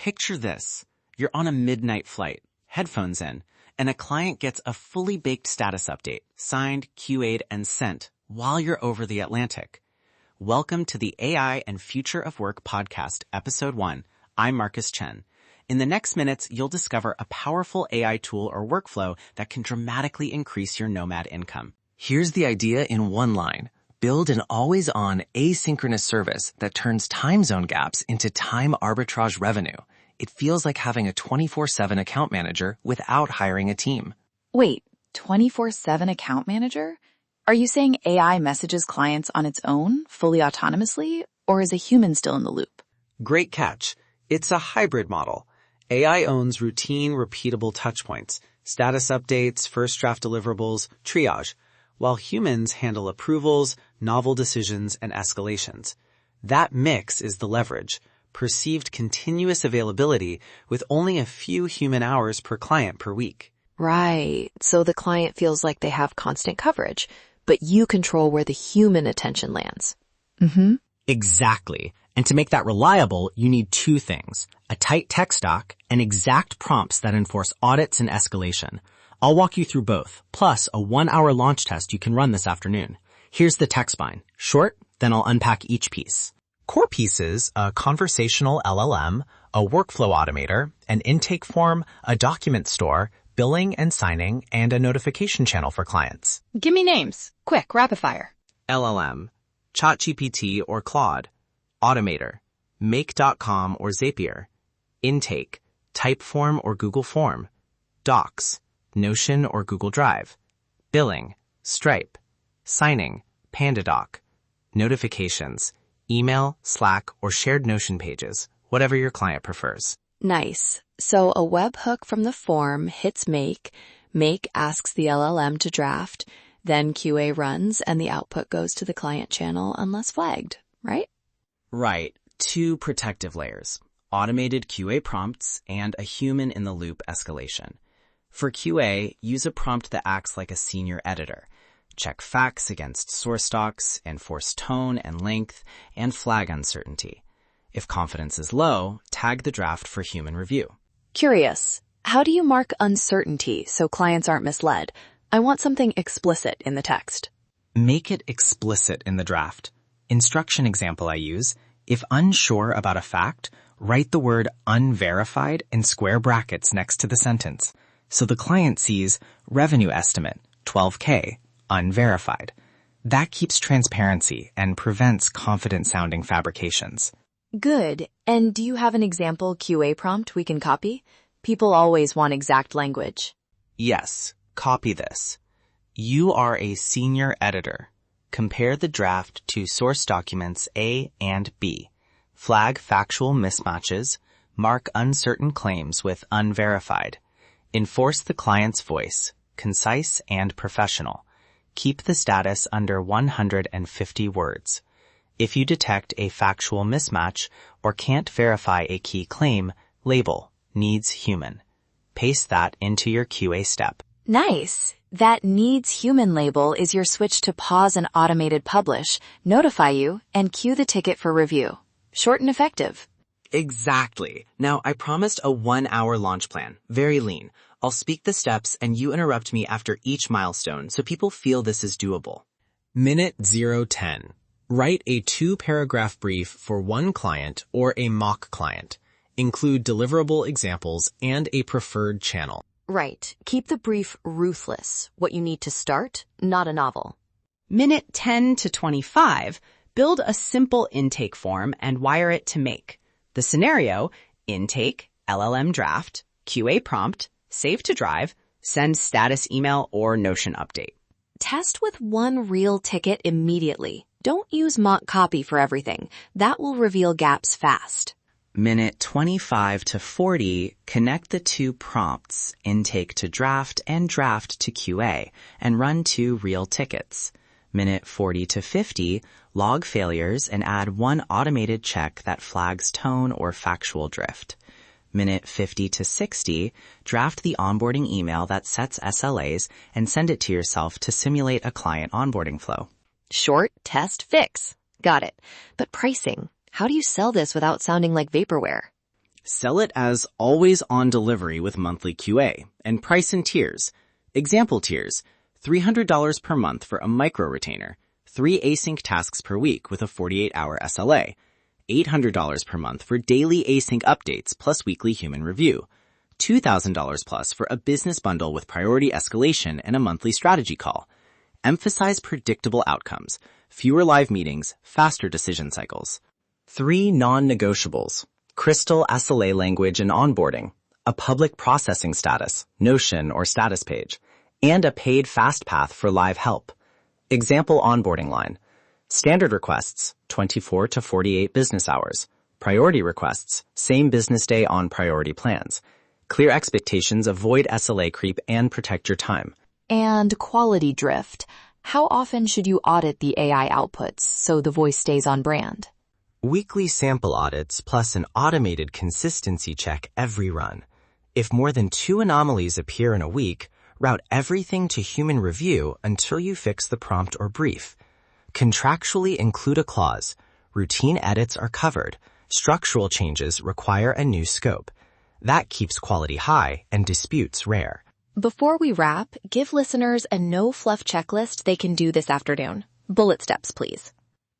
Picture this. You're on a midnight flight, headphones in, and a client gets a fully baked status update, signed, QA'd, and sent while you're over the Atlantic. Welcome to the AI and Future of Work podcast, episode 1. I'm Marcus Chen. In the next minutes, you'll discover a powerful AI tool or workflow that can dramatically increase your Nomad income. Here's the idea in one line. Build an always-on asynchronous service that turns time zone gaps into time arbitrage revenue. It feels like having a 24/7 account manager without hiring a team. Wait, 24/7 account manager? Are you saying AI messages clients on its own, fully autonomously, or is a human still in the loop? Great catch. It's a hybrid model. AI owns routine, repeatable touchpoints, status updates, first draft deliverables, triage, while humans handle approvals, novel decisions, and escalations. That mix is the leverage. Perceived continuous availability with only a few human hours per client per week. Right. So the client feels like they have constant coverage, but you control where the human attention lands. Mm-hmm. Exactly. And to make that reliable, you need two things: a tight tech stack and exact prompts that enforce audits and escalation. I'll walk you through both, plus a 1-hour launch test you can run this afternoon. Here's the tech spine. Short, then I'll unpack each piece. Core pieces: a conversational LLM, a workflow automator, an intake form, a document store, billing and signing, and a notification channel for clients. Give me names. Quick, rapid fire. LLM, ChatGPT or Claude. Automator, Make.com or Zapier. Intake, Typeform or Google Form. Docs, Notion or Google Drive. Billing, Stripe. Signing, PandaDoc. Notifications, email, Slack, or shared Notion pages, whatever your client prefers. Nice. So a webhook from the form hits Make. Make asks the LLM to draft. Then QA runs and the output goes to the client channel unless flagged, right? Right. 2 protective layers: automated QA prompts and a human-in-the-loop escalation. For QA, use a prompt that acts like a senior editor. Check facts against source docs, enforce tone and length, and flag uncertainty. If confidence is low, tag the draft for human review. Curious, how do you mark uncertainty so clients aren't misled? I want something explicit in the text. Make it explicit in the draft. Instruction example I use: if unsure about a fact, write the word unverified in square brackets next to the sentence, so the client sees revenue estimate, $12K, unverified. That keeps transparency and prevents confident-sounding fabrications. Good. And do you have an example QA prompt we can copy? People always want exact language. Yes, copy this. You are a senior editor. Compare the draft to source documents A and B. Flag factual mismatches. Mark uncertain claims with unverified. Enforce the client's voice, concise and professional. Keep the status under 150 words. If you detect a factual mismatch or can't verify a key claim, label needs human. Paste that into your QA step. Nice. That needs human label is your switch to pause an automated publish, notify you, and queue the ticket for review. Short and effective. Exactly. Now, I promised a 1-hour launch plan. Very lean. I'll speak the steps and you interrupt me after each milestone so people feel this is doable. Minute 0:10. Write a 2-paragraph brief for one client or a mock client. Include deliverable examples and a preferred channel. Right. Keep the brief ruthless. What you need to start, not a novel. Minute 10 to 25. Build a simple intake form and wire it to Make. The scenario: intake, LLM draft, QA prompt, save to drive, send status email or Notion update. Test with one real ticket immediately. Don't use mock copy for everything. That will reveal gaps fast. Minute 25 to 40, connect the 2 prompts, intake to draft and draft to QA, and run 2 real tickets. Minute 40 to 50, log failures and add 1 automated check that flags tone or factual drift. Minute 50 to 60, draft the onboarding email that sets SLAs and send it to yourself to simulate a client onboarding flow. Short, test, fix. Got it. But pricing. How do you sell this without sounding like vaporware? Sell it as always-on delivery with monthly QA and price in tiers. Example tiers, $300 per month for a micro retainer, 3 async tasks per week with a 48-hour SLA, $800 per month for daily async updates plus weekly human review, $2,000 plus for a business bundle with priority escalation and a monthly strategy call. Emphasize predictable outcomes, fewer live meetings, faster decision cycles. 3 non-negotiables. Crystal SLA language and onboarding, a public processing status, Notion or status page, and a paid fast path for live help. Example onboarding line. Standard requests, 24 to 48 business hours. Priority requests, same business day on priority plans. Clear expectations avoid SLA creep and protect your time. And quality drift. How often should you audit the AI outputs so the voice stays on brand? Weekly sample audits plus an automated consistency check every run. If more than 2 anomalies appear in a week, route everything to human review until you fix the prompt or brief. Contractually include a clause. Routine edits are covered. Structural changes require a new scope. That keeps quality high and disputes rare. Before we wrap, give listeners a no-fluff checklist they can do this afternoon. Bullet steps, please.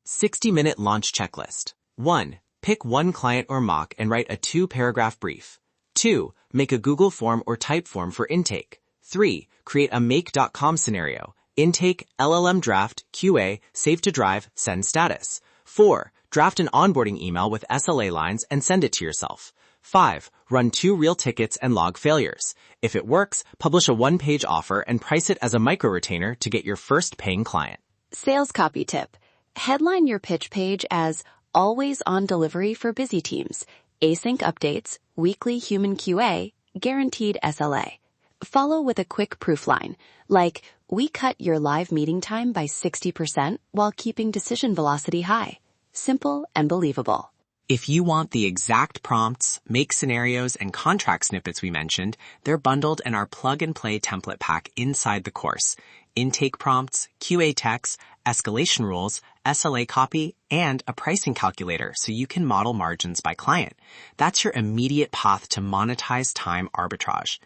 60-minute launch checklist. 1. Pick one client or mock and write a 2-paragraph brief. 2. Make a Google form or type form for intake. 3. Create a make.com scenario. Intake, LLM draft, QA, save to drive, send status. 4. Draft an onboarding email with SLA lines and send it to yourself. 5. Run 2 real tickets and log failures. If it works, publish a 1-page offer and price it as a micro retainer to get your first paying client. Sales copy tip. Headline your pitch page as always on delivery for busy teams, async updates, weekly human QA, guaranteed SLA. Follow with a quick proof line, like, we cut your live meeting time by 60% while keeping decision velocity high. Simple and believable. If you want the exact prompts, make scenarios, and contract snippets we mentioned, they're bundled in our plug-and-play template pack inside the course. Intake prompts, QA text, escalation rules, SLA copy, and a pricing calculator so you can model margins by client. That's your immediate path to monetize time arbitrage.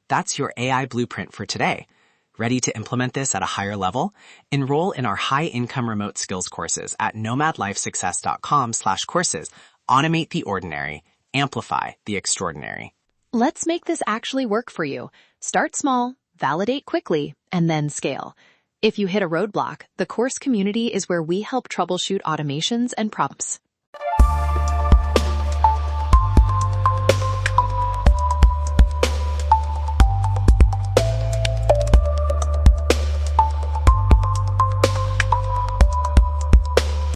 That's your AI blueprint for today. Ready to implement this at a higher level? Enroll in our high-income remote skills courses at nomadlifesuccess.com/courses. Automate the ordinary. Amplify the extraordinary. Let's make this actually work for you. Start small, validate quickly, and then scale. If you hit a roadblock, the course community is where we help troubleshoot automations and prompts.